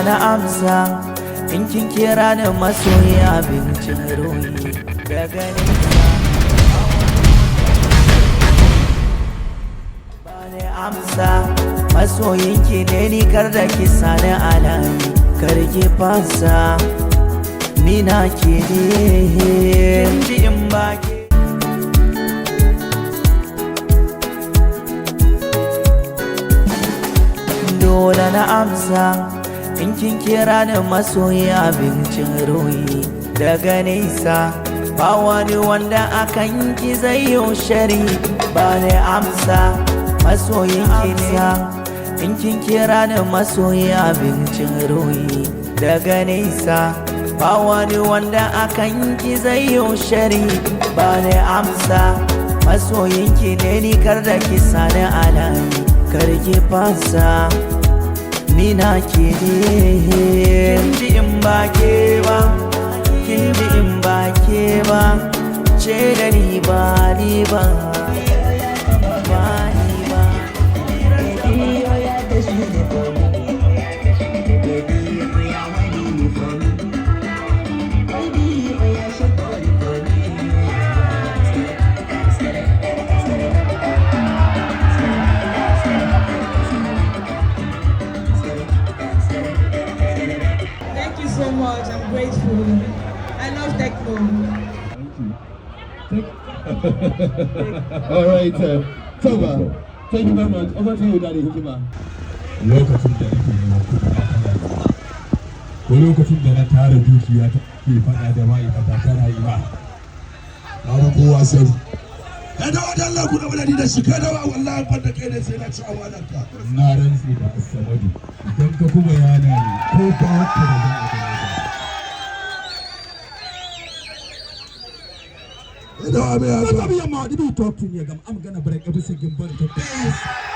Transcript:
na amsa in kin kira ni masoyi abincin ruhi daga nesa. Ba ni amsa masoyinki ne ni kar da ki sani alayi kar ki fasa ni na ke ne ji in ba ke. Dole na amsa in kin kira ni masoyi abincin ruhi daga nesa. Ba wani wanda akan ki zai yi shari. Ba ni amsa masoyin ki ne in kin kira ni masoyi abincin ruhi daga nesa. Ba wani wanda akan ki zai yi shari. Ba ni amsa masoyin ki ne ni kar da ki sani alayi kar ki fasa ni na ke ne. Kin ji in ba ke ba, kin ji in ba ke ba, ce da ni ba ni ba, ba ni ba. So much, I'm grateful. I love techno. Thank you. All right, Toba, thank you very much. Over to you, Daddy Hikima. Lokacin da nake yi wa kuɗi a kan rayuwa, ko lokacin da na tara dukiya ke faɗa da ma'aikata ta rayuwa, na kowa sai. Ka dawo da Allah ku da baladi da shi, ka dawo wallahi ban da kai ne sai na ci awalanka. Na rantse da As-Samadu, idan ka kuma yana ne ko ba haka da za a gani. Ka dawo mai haka. What are you talking to me? I'm gonna break every single bone to base.